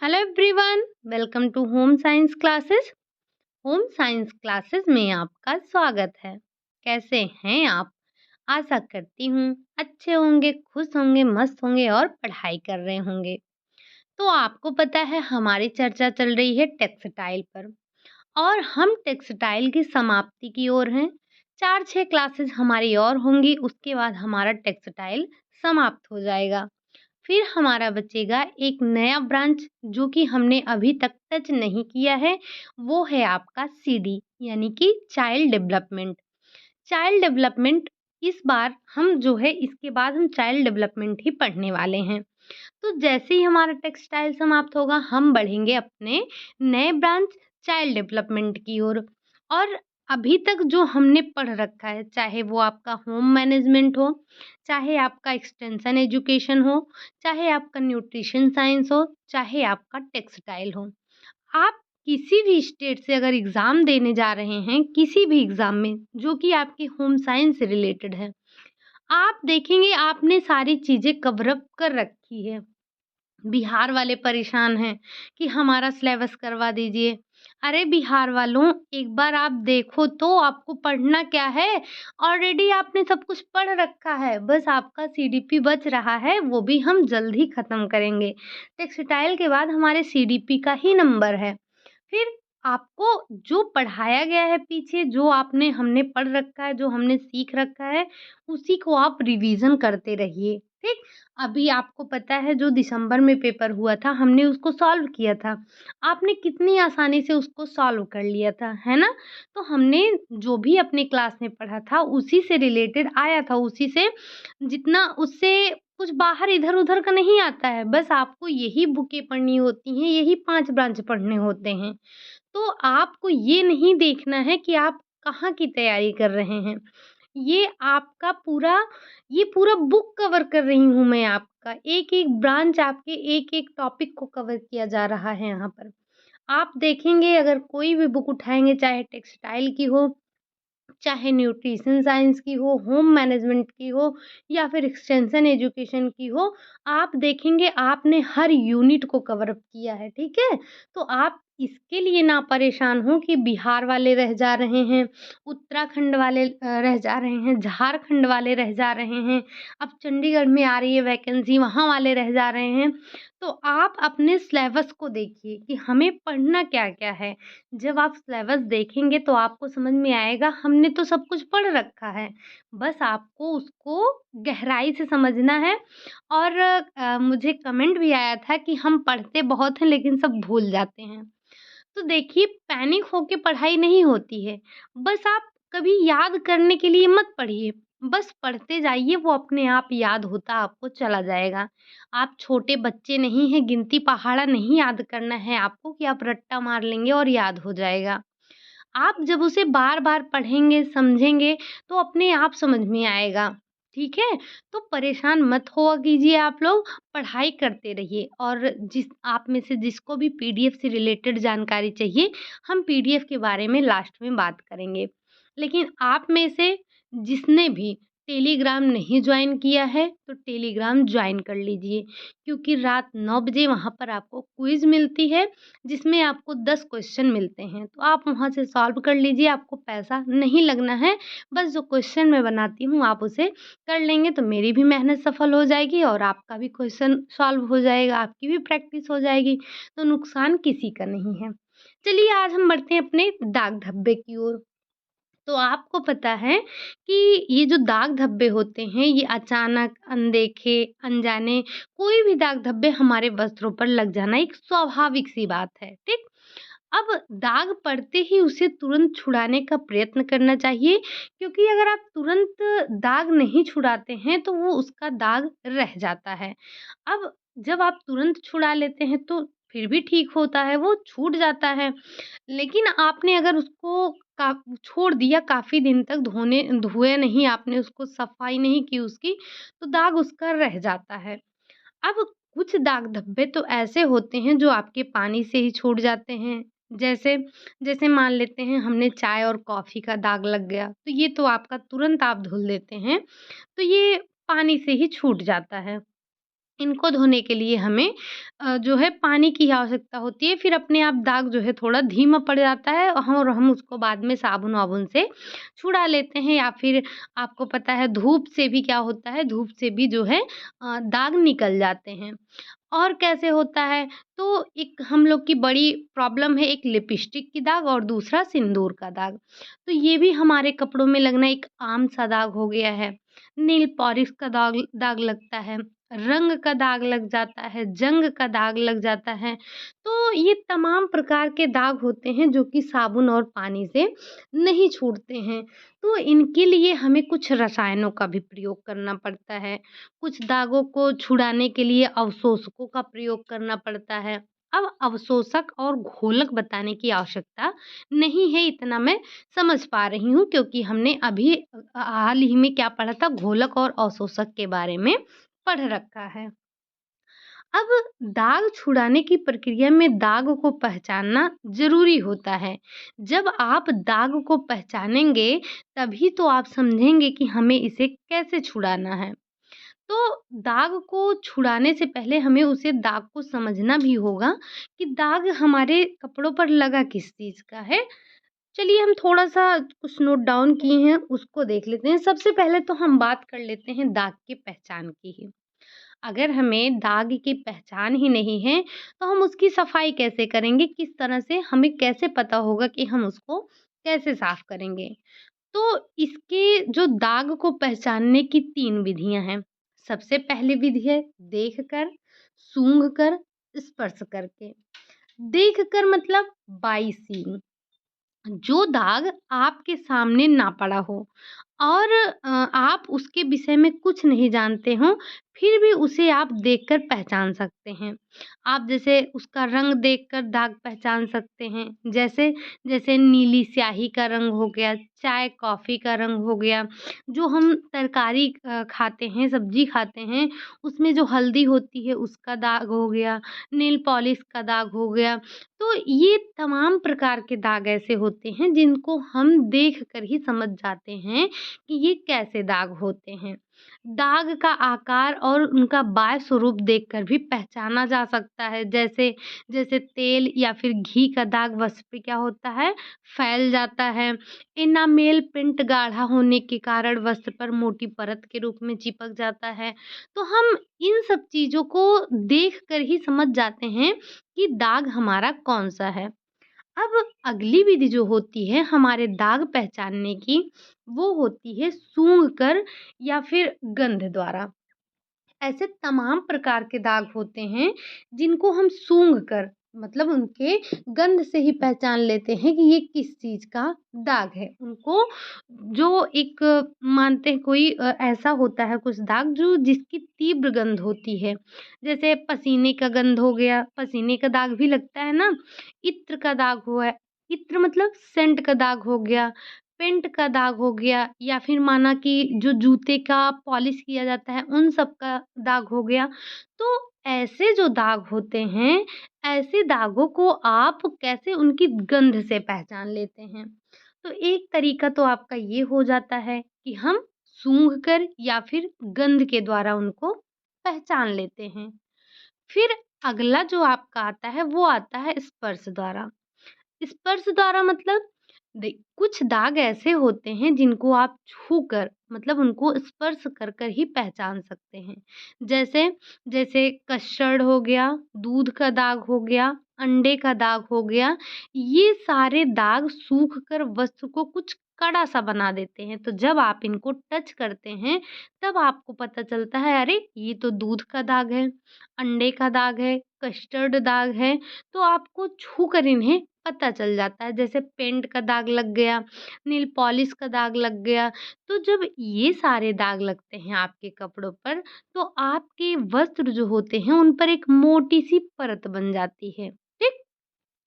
Hello everyone, welcome to home science classes. Home science classes में आपका स्वागत है। कैसे हैं आप? आशा करती हूँ अच्छे होंगे, खुश होंगे, मस्त होंगे और पढ़ाई कर रहे होंगे। तो आपको पता है हमारी चर्चा चल रही है टेक्सटाइल पर और हम टेक्सटाइल की समाप्ति की ओर हैं। 4-6 क्लासेस हमारी और होंगी, उसके बाद हमारा टेक्सटाइल समाप्त हो जाएगा। फिर हमारा बचेगा एक नया ब्रांच जो कि हमने अभी तक टच नहीं किया है, वो है आपका सीडी यानी कि चाइल्ड डेवलपमेंट। चाइल्ड डेवलपमेंट इस बार हम जो है इसके बाद हम चाइल्ड डेवलपमेंट ही पढ़ने वाले हैं। तो जैसे ही हमारा टेक्सटाइल समाप्त होगा हम बढ़ेंगे अपने नए ब्रांच चाइल्ड डेवलपमेंट की ओर। और अभी तक जो हमने पढ़ रखा है, चाहे वो आपका होम मैनेजमेंट हो, चाहे आपका एक्सटेंशन एजुकेशन हो, चाहे आपका न्यूट्रिशन साइंस हो, चाहे आपका टेक्सटाइल हो, आप किसी भी स्टेट से अगर एग्ज़ाम देने जा रहे हैं, किसी भी एग्ज़ाम में जो कि आपके होम साइंस से रिलेटेड है, आप देखेंगे आपने सारी चीज़ें कवर अप कर रखी है। बिहार वाले परेशान हैं कि हमारा सिलेबस करवा दीजिए। अरे बिहार वालों, एक बार आप देखो तो आपको पढ़ना क्या है? ऑलरेडी आपने सब कुछ पढ़ रखा है, बस आपका सीडीपी बच रहा है, वो भी हम जल्द ही खत्म करेंगे। टेक्सटाइल के बाद हमारे सीडीपी का ही नंबर है। फिर आपको जो पढ़ाया गया है पीछे, जो आपने हमने पढ़ रखा है, जो हमने सीख रखा है, उसी को आप रिवीज़न करते रहिए, ठीक? अभी आपको पता है जो दिसंबर में पेपर हुआ था, हमने उसको सॉल्व किया था। आपने कितनी आसानी से उसको सॉल्व कर लिया था, है ना? तो हमने जो भी अपने क्लास में पढ़ा था, उसी से रिलेटेड आया था, उसी से जितना उससे कुछ बाहर इधर-उधर का नहीं आता है। बस आपको यही बुकें पढ़नी होती हैं, यही 5 ब्रांच पढ़ने होते हैं। तो आपको ये नहीं देखना है कि आप कहाँ की तैयारी कर रहे हैं। ये आपका पूरा ये पूरा बुक कवर कर रही हूँ मैं आपका। एक-एक ब्रांच आपके एक-एक टॉपिक को कवर किया जा रहा है यहाँ पर। आप देखेंगे अगर कोई भी बुक उठाएँगे चाहे टेक्सटाइल की हो, चाहे न्यूट्रिशन साइंस की हो, होम मैनेजमेंट की हो या फिर एक्सटेंशन एजुकेशन की हो, आप देखेंगे आपने हर यूनिट को कवर अप किया है, ठीक है? तो आप इसके लिए ना परेशान हों कि बिहार वाले रह जा रहे हैं, उत्तराखंड वाले रह जा रहे हैं, झारखंड वाले रह जा रहे हैं, अब चंडीगढ़ में आ रही है वैकेंसी वहाँ वाले रह जा रहे हैं। तो आप अपने सिलेबस को देखिए कि हमें पढ़ना क्या-क्या है। जब आप सिलेबस देखेंगे तो आपको समझ में आएगा हमने तो सब कुछ पढ़ रखा है। बस आपको उसको गहराई से समझना है। और मुझे कमेंट भी आया था कि हम पढ़ते बहुत हैं लेकिन सब भूल जाते हैं। तो देखिए पैनिक होके पढ़ाई नहीं होती है। बस आप कभी याद करने के लिए मत पढ़िए। बस पढ़ते जाइए, वो अपने आप याद होता आपको चला जाएगा। आप छोटे बच्चे नहीं हैं, गिनती पहाड़ा नहीं याद करना है आपको कि आप रट्टा मार लेंगे और याद हो जाएगा। आप जब उसे बार-बार पढ़ेंगे, समझेंगे तो अपने आप समझ में आएगा, ठीक है? तो परेशान मत हुआ कीजिए आप लोग, पढ़ाई करते रहिए और जिस आप में से जिसको भी पीडीएफ से रिलेटेड जानकारी चाहिए, हम पीडीएफ के बारे में लास्ट में बात करेंगे। लेकिन आप में से जिसने भी टेलीग्राम नहीं जॉइन किया है, तो टेलीग्राम जॉइन कर लीजिए क्योंकि रात 9 बजे वहाँ पर आपको क्विज़ मिलती है जिसमें आपको 10 क्वेश्चन मिलते हैं, तो आप वहाँ से सॉल्व कर लीजिए, आपको पैसा नहीं लगना है। बस जो क्वेश्चन मैं बनाती हूँ, आप उसे कर लेंगे तो मेरी भी मेहनत सफल हो जाएगी और आपका भी क्वेश्चन सॉल्व हो जाएगा, आपकी भी प्रैक्टिस हो जाएगी, तो नुकसान किसी का नहीं है। चलिए आज हम बढ़ते हैं अपने दाग धब्बे की ओर। तो आपको पता है कि ये जो दाग धब्बे होते हैं, ये अचानक, अनदेखे, अनजाने कोई भी दाग धब्बे हमारे वस्त्रों पर लग जाना एक स्वाभाविक सी बात है, ठीक? अब दाग पड़ते ही उसे तुरंत छुड़ाने का प्रयत्न करना चाहिए क्योंकि अगर आप तुरंत दाग नहीं छुड़ाते हैं तो वो उसका दाग रह जाता है। अब जब आप तुरंत छुड़ा लेते हैं तो फिर भी ठीक होता है, वो छूट जाता है। लेकिन आपने अगर उसको का छोड़ दिया काफ़ी दिन तक धोए नहीं, आपने उसको सफाई नहीं की उसकी, तो दाग उसका रह जाता है। अब कुछ दाग धब्बे तो ऐसे होते हैं जो आपके पानी से ही छूट जाते हैं। जैसे जैसे मान लेते हैं हमने चाय और कॉफ़ी का दाग लग गया, तो ये तो आपका तुरंत आप धुल देते हैं, तो ये पानी से ही छूट जाता है। इनको धोने के लिए हमें जो है पानी की आवश्यकता होती है, फिर अपने आप दाग जो है थोड़ा धीमा पड़ जाता है और हम उसको बाद में साबुन-वाबुन से छुड़ा लेते हैं, या फिर आपको पता है धूप से भी क्या होता है, धूप से भी जो है दाग निकल जाते हैं। और कैसे होता है, तो एक हम लोग की बड़ी प्रॉब्लम है, एक लिपस्टिक की दाग और दूसरा सिंदूर का दाग। तो ये भी हमारे कपड़ों में लगना एक आम सा दाग हो गया है। नेल पॉलिश का दाग दाग लगता है, रंग का दाग लग जाता है, जंग का दाग लग जाता है। तो ये तमाम प्रकार के दाग होते हैं जो कि साबुन और पानी से नहीं छूटते हैं। तो इनके लिए हमें कुछ रसायनों का भी प्रयोग करना पड़ता है। कुछ दागों को छुड़ाने के लिए अवशोषकों का प्रयोग करना पड़ता है। अब अवशोषक और घोलक बताने की आवश्यकता नहीं है, इतना मैं समझ पा रही हूँ, क्योंकि हमने अभी हाल ही में क्या पढ़ा था, घोलक और अवशोषक के बारे में पढ़ रखा है। अब दाग छुड़ाने की प्रक्रिया में दाग को पहचानना ज़रूरी होता है। जब आप दाग को पहचानेंगे, तभी तो आप समझेंगे कि हमें इसे कैसे छुड़ाना है। तो दाग को छुड़ाने से पहले हमें उसे दाग को समझना भी होगा कि दाग हमारे कपड़ों पर लगा किस चीज़ का है। चलिए हम थोड़ा-सा कुछ नोट डाउन किए हैं, उसको देख लेते हैं। सबसे पहले तो हम बात कर लेते हैं दाग की पहचान की ही। अगर हमें दाग की पहचान ही नहीं है, तो हम उसकी सफाई कैसे करेंगे? किस तरह से हमें कैसे पता होगा कि हम उसको कैसे साफ करेंगे? तो इसके जो दाग को पहचानने की 3 विधियाँ हैं। सबसे पहली विधि है देखकर, सूंघकर, स्पर्श करके। देखकर मतलब बाई सीइंग। जो दाग आपके सामने ना पड़ा हो और आप उसके विषय में कुछ नहीं जानते हो, फिर भी उसे आप देखकर पहचान सकते हैं। आप जैसे उसका रंग देखकर दाग पहचान सकते हैं। जैसे जैसे नीली स्याही का रंग हो गया, चाय कॉफ़ी का रंग हो गया, जो हम तरकारी खाते हैं, सब्ज़ी खाते हैं, उसमें जो हल्दी होती है उसका दाग हो गया, नेल पॉलिश का दाग हो गया। तो ये तमाम प्रकार के दाग ऐसे होते हैं जिनको हम देख कर ही समझ जाते हैं कि ये कैसे दाग होते हैं। दाग का आकार और उनका बाह्य स्वरूप देखकर भी पहचाना जा सकता है। जैसे जैसे तेल या फिर घी का दाग वस्त्र पे क्या होता है, फैल जाता है। एनामेल पेंट गाढ़ा होने के कारण वस्त्र पर मोटी परत के रूप में चिपक जाता है। तो हम इन सब चीज़ों को देख कर ही समझ जाते हैं कि दाग हमारा कौन-सा है। अब अगली विधि जो होती है हमारे दाग पहचानने की, वो होती है सूंघ कर या फिर गंध द्वारा। ऐसे तमाम प्रकार के दाग होते हैं जिनको हम सूंघ कर मतलब उनके गंध से ही पहचान लेते हैं कि ये किस चीज़ का दाग है। उनको जो एक मानते हैं कोई ऐसा होता है कुछ दाग जो जिसकी तीव्र गंध होती है। जैसे पसीने का गंध हो गया, पसीने का दाग भी लगता है ना, इत्र का दाग हुआ है, इत्र मतलब सेंट का दाग हो गया, पेंट का दाग हो गया या फिर माना कि जो जूते का पॉलिश किया जाता है उन सब का दाग हो गया। तो ऐसे जो दाग होते हैं, ऐसे दागों को आप कैसे उनकी गंध से पहचान लेते हैं? तो एक तरीका तो आपका ये हो जाता है कि हम सूंघ कर या फिर गंध के द्वारा उनको पहचान लेते हैं। फिर अगला जो आपका आता है वो आता है स्पर्श द्वारा। स्पर्श द्वारा मतलब कुछ दाग ऐसे होते हैं जिनको आप छूकर मतलब उनको स्पर्श कर कर ही पहचान सकते हैं। जैसे जैसे कस्टर्ड हो गया, दूध का दाग हो गया, अंडे का दाग हो गया, ये सारे दाग सूख कर वस्त्र को कुछ कड़ा सा बना देते हैं। तो जब आप इनको टच करते हैं तब आपको पता चलता है अरे ये तो दूध का दाग है, अंडे का दाग है, कस्टर्ड दाग है। तो आपको छू कर इन्हें पता चल जाता है। जैसे पेंट का दाग लग गया, नेल पॉलिश का दाग लग गया। तो जब ये सारे दाग लगते हैं आपके कपड़ों पर, तो आपके वस्त्र जो होते हैं उन पर एक मोटी-सी परत बन जाती है, ठीक?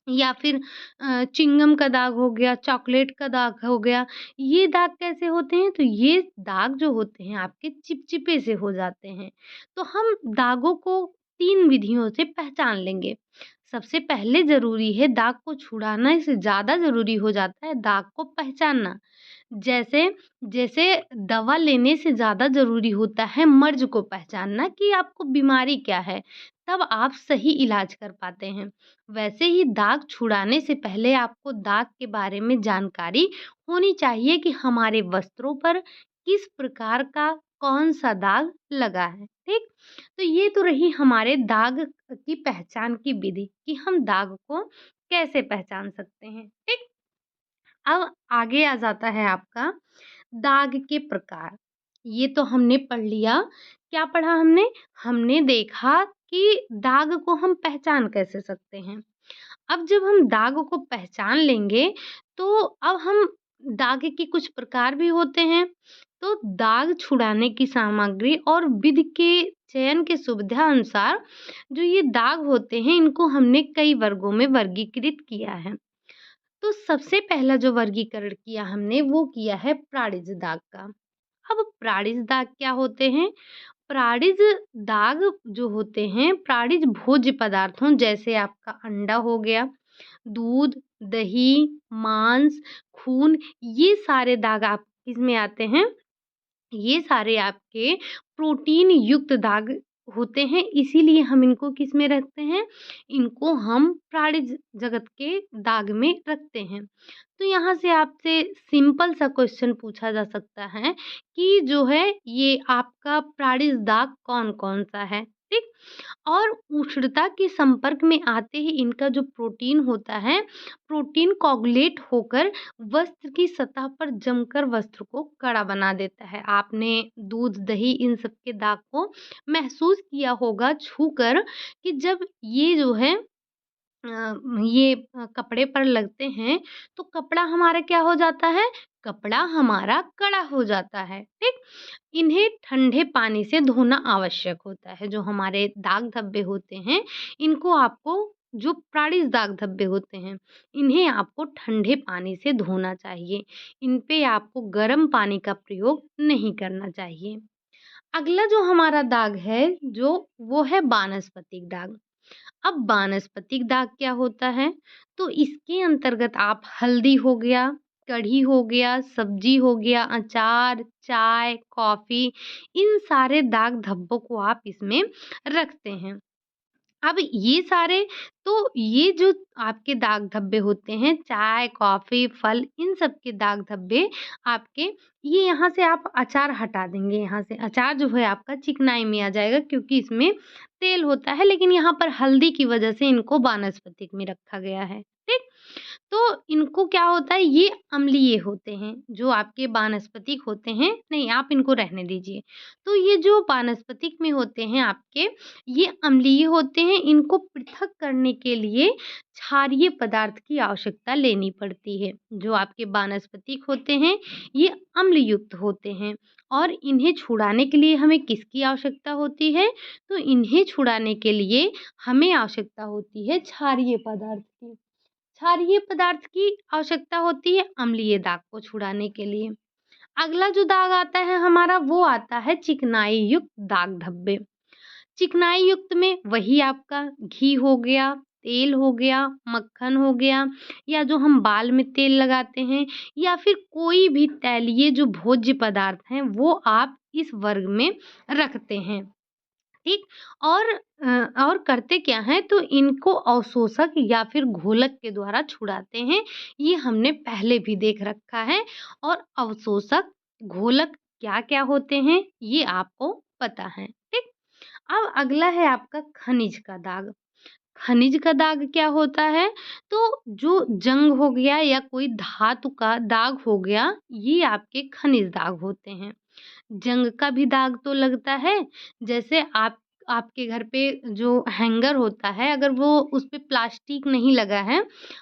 या फिर च्युइंगम का दाग हो गया, चॉकलेट का दाग हो गया। ये दाग कैसे होते हैं? तो ये दाग जो होते हैं आपके चिपचिपे से हो जाते हैं। तो हम दागों को 3 विधियों से पहचान लेंगे। सबसे पहले ज़रूरी है दाग को छुड़ाना से ज़्यादा ज़रूरी हो जाता है दाग को पहचानना। जैसे जैसे दवा लेने से ज़्यादा ज़रूरी होता है मर्ज़ को पहचानना कि आपको बीमारी क्या है, तब आप सही इलाज कर पाते हैं। वैसे ही दाग छुड़ाने से पहले आपको दाग के बारे में जानकारी होनी चाहिए कि हमारे वस्त्रों पर किस प्रकार का कौन-सा दाग लगा है, ठीक? तो ये तो रही हमारे दाग की पहचान की विधि कि हम दाग को कैसे पहचान सकते हैं, ठीक? अब आगे आ जाता है आपका दाग के प्रकार। ये तो हमने पढ़ लिया। क्या पढ़ा हमने? हमने देखा कि दाग को हम पहचान कैसे सकते हैं। अब जब हम दाग को पहचान लेंगे, तो अब हम दाग के कुछ प्रकार भी होते हैं। तो दाग छुड़ाने की सामग्री और विधि के चयन के सुविधा अनुसार जो ये दाग होते हैं, इनको हमने कई वर्गों में वर्गीकृत किया है। तो सबसे पहला जो वर्गीकरण किया हमने वो किया है प्राणिज दाग का। अब प्राणिज दाग क्या होते हैं? प्राणिज दाग जो होते हैं प्राणिज भोज्य पदार्थों जैसे आपका अंडा हो गया, दूध, दही, मांस, खून, ये सारे दाग आप किसमें आते हैं? ये सारे आपके प्रोटीन युक्त दाग होते हैं, इसीलिए हम इनको किस में रखते हैं? इनको हम प्राणिज जगत के दाग में रखते हैं। तो यहाँ से आपसे सिंपल सा क्वेश्चन पूछा जा सकता है कि जो है ये आपका प्राणिज दाग कौन-कौन सा है? ठीक? और उष्णता के संपर्क में आते ही इनका जो प्रोटीन होता है, प्रोटीन कोagulate होकर वस्त्र की सतह पर जमकर वस्त्र को कड़ा बना देता है। आपने दूध, दही इन सब के दाग को महसूस किया होगा छूकर कि जब ये जो है कपड़े पर लगते हैं, तो कपड़ा हमारा क्या हो जाता है? कपड़ा हमारा कड़ा हो जाता है, ठीक? इन्हें ठंडे पानी से धोना आवश्यक होता है। जो हमारे दाग धब्बे होते हैं, इनको आपको जो प्राणिज दाग धब्बे होते हैं, इन्हें आपको ठंडे पानी से धोना चाहिए। इन पे आपको गर्म पानी का प्रयोग नहीं करना चाहिए। अगला जो हमारा दाग है, वो है वानस्पतिक दाग। अब वानस्पतिक दाग क्या होता है? तो इसके अंतर्गत आप हल्दी हो गया, कढ़ी हो गया, सब्जी हो गया, अचार, चाय, कॉफ़ी, इन सारे दाग धब्बों को आप इसमें रखते हैं। अब ये जो आपके दाग धब्बे होते हैं, चाय, कॉफ़ी, फल इन सब के दाग धब्बे आपके ये यहाँ से आप अचार हटा देंगे यहाँ से। अचार जो है आपका चिकनाई में आ जाएगा क्योंकि इसमें तेल होता है, लेकिन यहाँ पर हल्दी की वज़ह से इनको वानस्पतिक में रखा गया है, ठीक? तो इनको क्या होता है ये अम्लीय होते हैं, जो आपके वानस्पतिक होते हैं नहीं आप इनको रहने दीजिए। तो ये जो वानस्पतिक में होते हैं आपके, ये अम्लीय होते हैं, इनको पृथक करने के लिए क्षारीय पदार्थ की आवश्यकता लेनी पड़ती है। जो आपके वानस्पतिक होते हैं, ये अम्ल युक्त होते हैं और इन्हें छुड़ाने के लिए हमें किसकी आवश्यकता होती है? तो इन्हें छुड़ाने के लिए हमें आवश्यकता होती है क्षारीय पदार्थ की। क्षारीय पदार्थ की आवश्यकता होती है अम्लीय दाग को छुड़ाने के लिए। अगला जो दाग आता है हमारा वो आता है चिकनाई युक्त दाग धब्बे। चिकनाई युक्त में वही आपका घी हो गया, तेल हो गया, मक्खन हो गया या जो हम बाल में तेल लगाते हैं या फिर कोई भी तैलीय जो भोज्य पदार्थ हैं वो आप इस वर्ग में रखते हैं। ठीक? और और करते क्या हैं तो इनको अवशोषक या फिर घोलक के द्वारा छुड़ाते हैं। ये हमने पहले भी देख रखा है और अवशोषक, घोलक क्या-क्या होते हैं ये आपको पता है। ठीक? अब अगला है आपका खनिज का दाग। खनिज का दाग क्या होता है? तो जो जंग हो गया या कोई धातु का दाग हो गया, ये आपके खनिज दाग होते हैं। जंग का भी दाग तो लगता है, जैसे आपके घर पे जो हैंगर होता है, अगर वो उसपे प्लास्टिक नहीं लगा है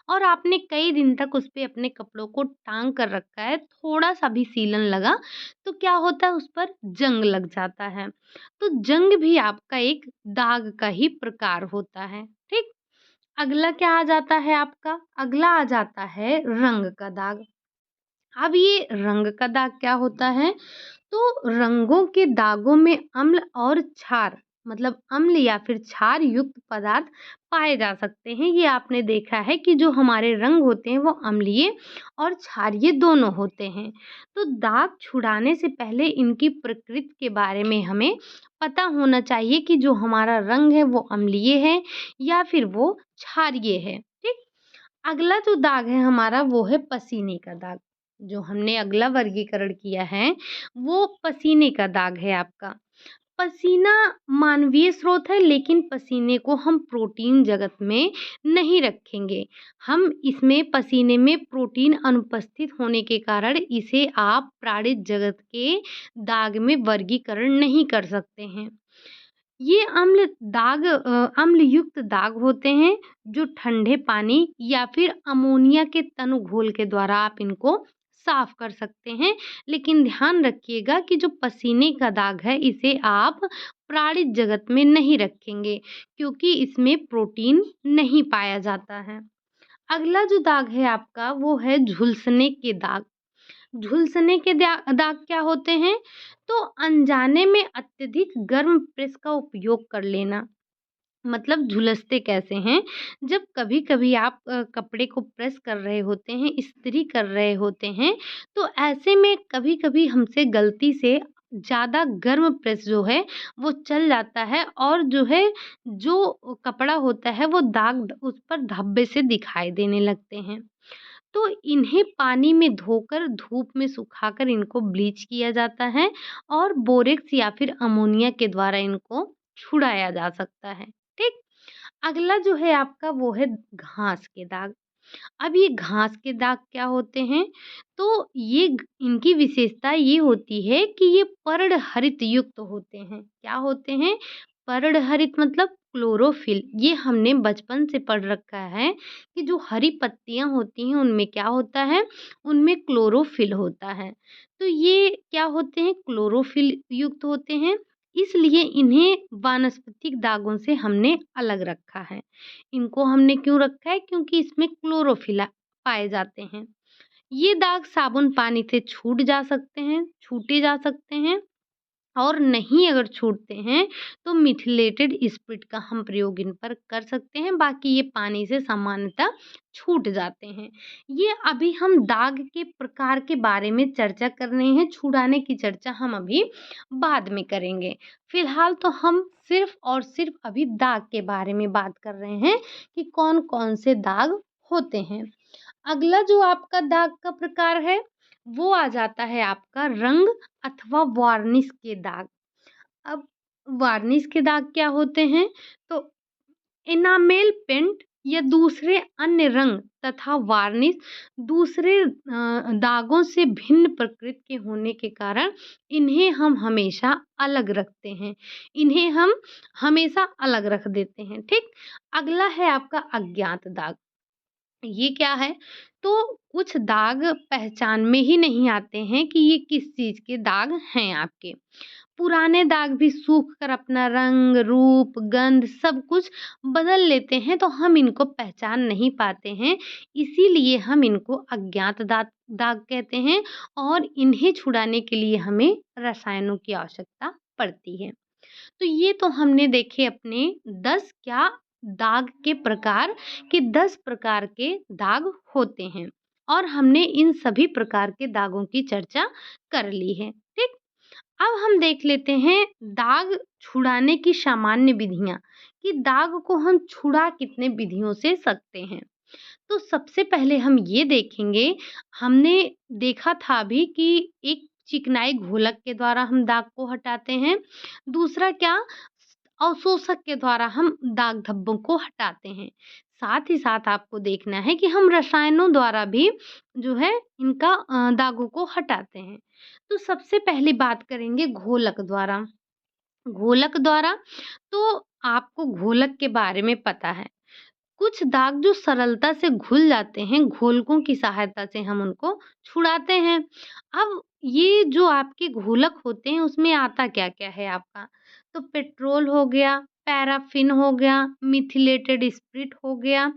और आपने कई दिन तक उसपे अपने कपड़ों को टाँग कर रखा है, थोड़ा-सा भी सीलन लगा, तो क्या होता है उस पर जंग लग जाता है। तो जंग भी आपका एक दाग का ही प्रकार होता है, ठीक? अगला क्या आ जाता है आपका? अगला आ जाता है रंग का दाग। अब ये रंग का दाग क्या होता है? तो रंगों के दागों में अम्ल और क्षार मतलब अम्ल या फिर क्षार युक्त पदार्थ पाए जा सकते हैं। ये आपने देखा है कि जो हमारे रंग होते हैं वो अम्लीय और क्षारीय दोनों होते हैं। तो दाग छुड़ाने से पहले इनकी प्रकृति के बारे में हमें पता होना चाहिए कि जो हमारा रंग है वो अम्लीय है या फिर वो क्षारीय है। ठीक। अगला जो दाग है हमारा वो है पसीने का दाग। जो हमने अगला वर्गीकरण किया है वो पसीने का दाग है आपका। पसीना मानवीय स्रोत है, लेकिन पसीने को हम प्रोटीन जगत में नहीं रखेंगे। हम इसमें पसीने में प्रोटीन अनुपस्थित होने के कारण इसे आप प्राणिज जगत के दाग में वर्गीकरण नहीं कर सकते हैं। ये अम्ल युक्त दाग होते हैं जो ठंडे पानी या फिर अमोनिया के तनु घोल के द्वारा आप इनको साफ कर सकते हैं। लेकिन ध्यान रखिएगा कि जो पसीने का दाग है इसे आप प्राणिज जगत में नहीं रखेंगे, क्योंकि इसमें प्रोटीन नहीं पाया जाता है। अगला जो दाग है आपका वो है झुलसने के दाग। झुलसने के दाग क्या होते हैं? तो अनजाने में अत्यधिक गर्म प्रेस का उपयोग कर लेना। मतलब झुलसते कैसे हैं? जब कभी-कभी आप कपड़े को प्रेस कर रहे होते हैं, इस्त्री कर रहे होते हैं, तो ऐसे में कभी-कभी हमसे गलती से ज़्यादा गर्म प्रेस जो है वो चल जाता है और जो है जो कपड़ा होता है वो दाग उस पर धब्बे से दिखाई देने लगते हैं। तो इन्हें पानी में धोकर धूप में सुखाकर इनको ब्लीच किया जाता है और बोरेक्स या फिर अमोनिया के द्वारा इनको छुड़ाया जा सकता है। ठीक। अगला जो है आपका वो है घास के दाग। अब ये घास के दाग क्या होते हैं? तो इनकी विशेषता ये होती है कि ये पर्णहरित युक्त होते हैं। क्या होते हैं? पर्णहरित मतलब क्लोरोफिल। ये हमने बचपन से पढ़ रखा है कि जो हरी पत्तियाँ होती हैं उनमें क्या होता है? उनमें क्लोरोफिल होता है। तो ये क्या होते हैं? क्लोरोफिल युक्त होते हैं। इसलिए इन्हें वानस्पतिक दागों से हमने अलग रखा है। इनको हमने क्यों रखा है? क्योंकि इसमें क्लोरोफिल पाए जाते हैं। ये दाग साबुन पानी से छूटे जा सकते हैं और नहीं अगर छूटते हैं तो मिथिलेटेड स्पिरिट का हम प्रयोग इन पर कर सकते हैं। बाकी ये पानी से सामान्यतः छूट जाते हैं। ये अभी हम दाग के प्रकार के बारे में चर्चा कर रहे हैं, छुड़ाने की चर्चा हम अभी बाद में करेंगे। फिलहाल तो हम सिर्फ और सिर्फ अभी दाग के बारे में बात कर रहे हैं कि कौन-कौन से दाग होते हैं। अगला जो आपका दाग का प्रकार है वो आ जाता है आपका रंग अथवा वार्निश के दाग। अब वार्निश के दाग क्या होते हैं? तो एनामेल पेंट या दूसरे अन्य रंग तथा वार्निश दूसरे दागों से भिन्न प्रकृति के होने के कारण इन्हें हम हमेशा अलग रखते हैं। इन्हें हम हमेशा अलग रख देते हैं। ठीक। अगला है आपका अज्ञात दाग। ये क्या है? तो कुछ दाग पहचान में ही नहीं आते हैं कि ये किस चीज़ के दाग हैं आपके। पुराने दाग भी सूख कर अपना रंग, रूप, गंध सब कुछ बदल लेते हैं, तो हम इनको पहचान नहीं पाते हैं। इसीलिए हम इनको अज्ञात दाग दाग कहते हैं और इन्हें छुड़ाने के लिए हमें रसायनों की आवश्यकता पड़ती है। तो ये तो हमने देखे अपने 10 क्या दाग के प्रकार कि 10 प्रकार के दाग होते हैं और हमने इन सभी प्रकार के दागों की चर्चा कर ली है। ठीक। अब हम देख लेते हैं दाग छुड़ाने की सामान्य विधियां कि दाग को हम छुड़ा कितने विधियों से सकते हैं। तो सबसे पहले हम ये देखेंगे, हमने देखा था अभी कि एक चिकनाई घोलक के द्वारा हम दाग को हटाते हैं। दूसरा क्या? अवशोषक के द्वारा हम दाग धब्बों को हटाते हैं। साथ ही साथ आपको देखना है कि हम रसायनों द्वारा भी जो है इनका दागों को हटाते हैं। तो सबसे पहले बात करेंगे घोलक द्वारा। घोलक द्वारा तो आपको घोलक के बारे में पता है। कुछ दाग जो सरलता से घुल जाते हैं, घोलकों की सहायता से हम उनको छुड़ाते हैं। अब ये जो आपके घोलक होते हैं उसमें आता क्या-क्या है आपका? तो पेट्रोल हो गया, पैराफिन हो गया, मिथिलेटेड स्पिरिट हो गया,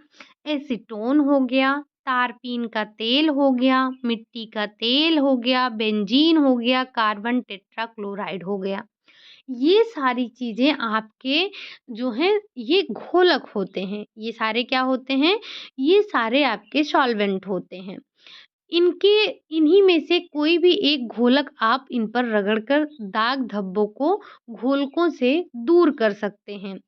एसीटोन हो गया, तारपीन का तेल हो गया, मिट्टी का तेल हो गया, बेंजीन हो गया, कार्बन टेट्राक्लोराइड हो गया। ये सारी चीज़ें आपके जो हैं ये घोलक होते हैं। ये सारे क्या होते हैं? ये सारे आपके सॉल्वेंट होते हैं। इनके इन्हीं में से कोई भी एक घोलक आप इन पर रगड़ कर दाग धब्बों को घोलकों से दूर कर सकते हैं।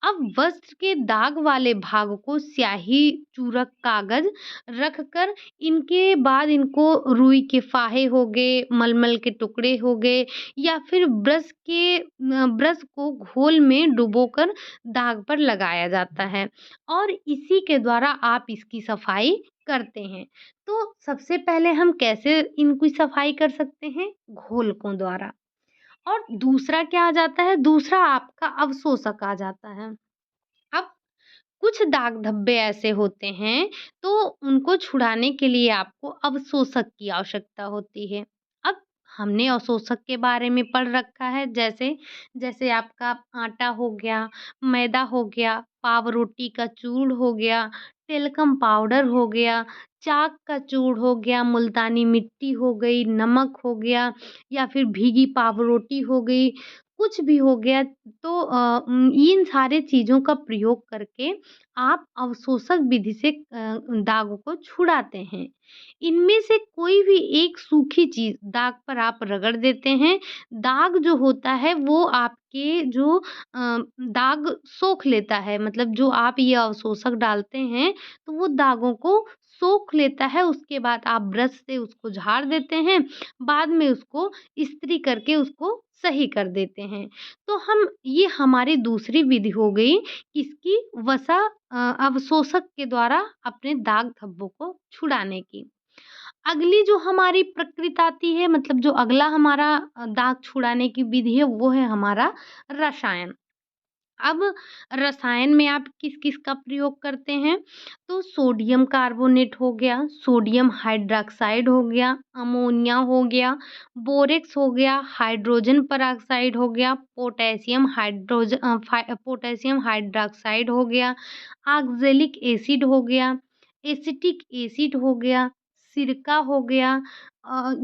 अब वस्त्र के दाग वाले भाग को स्याही, चूरक कागज रखकर इनके बाद इनको रुई के फाहे हो गए, मलमल के टुकड़े हो गए या फिर ब्रश को घोल में डुबोकर दाग पर लगाया जाता है और इसी के द्वारा आप इसकी सफाई करते हैं। तो सबसे पहले हम कैसे इनकी सफाई कर सकते हैं? घोलकों द्वारा। और दूसरा क्या आ जाता है? दूसरा आपका अवशोषक आ जाता है। अब कुछ दाग धब्बे ऐसे होते हैं तो उनको छुड़ाने के लिए आपको अवशोषक की आवश्यकता होती है। अब हमने अवशोषक के बारे में पढ़ रखा है, जैसे जैसे आपका आटा हो गया, मैदा हो गया, पाव रोटी का चूर्ण हो गया, टेल्कम पाउडर हो गया, चाक का चूर्ण हो गया, मुल्तानी मिट्टी हो गई, नमक हो गया या फिर भीगी पाव रोटी हो गई, कुछ भी हो गया। तो इन सारे चीज़ों का प्रयोग करके आप अवशोषक विधि से दागों को छुड़ाते हैं। इनमें से कोई भी एक सूखी चीज़ दाग पर आप रगड़ देते हैं, दाग जो होता है वो आपके जो दाग सोख लेता है, मतलब जो आप ये अवशोषक डालते हैं तो वो दागों को सोख लेता है, उसके बाद आप ब्रश से उसको झाड़ देते हैं, बाद में उसको इस्त्री करके उसको सही कर देते हैं। तो हम ये हमारी दूसरी विधि हो गई किसकी? अवशोषक के द्वारा अपने दाग धब्बों को छुड़ाने की। अगली जो हमारी प्रकृति आती है, मतलब जो अगला हमारा दाग छुड़ाने की विधि है वो है हमारा रसायन। अब रसायन में आप किस-किस का प्रयोग करते हैं? तो सोडियम कार्बोनेट हो गया, सोडियम हाइड्रॉक्साइड हो गया, अमोनिया हो गया, बोरेक्स हो गया, हाइड्रोजन पेरोक्साइड हो गया, पोटेशियम हाइड्रॉक्साइड हो गया, ऑक्ज़ैलिक एसिड हो गया, एसिटिक एसिड हो गया, सिरका हो गया,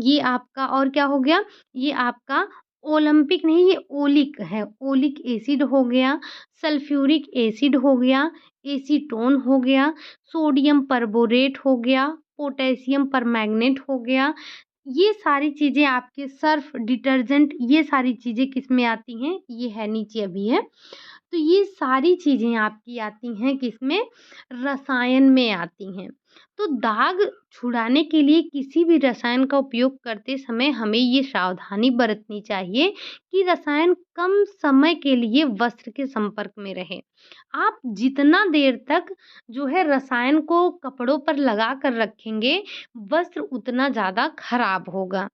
ये आपका और क्या हो गया? ये आपका ओलंपिक नहीं, ये ओलिक है, ओलिक एसिड हो गया, सल्फ्यूरिक एसिड हो गया, एसीटोन हो गया, सोडियम परबोरेट हो गया, पोटेशियम परमैंगनेट हो गया। ये सारी चीज़ें आपके सर्फ़, डिटर्जेंट, ये सारी चीज़ें किसमें आती हैं? ये है नीचे अभी है। तो ये सारी चीज़ें आपकी आती हैं किसमें? रसायन में आती हैं। तो दाग छुड़ाने के लिए किसी भी रसायन का उपयोग करते समय हमें ये सावधानी बरतनी चाहिए कि रसायन कम समय के लिए वस्त्र के संपर्क में रहे। आप जितना देर तक जो है रसायन को कपड़ों पर लगा कर रखेंगे, वस्त्र उतना ज़्यादा खराब होगा।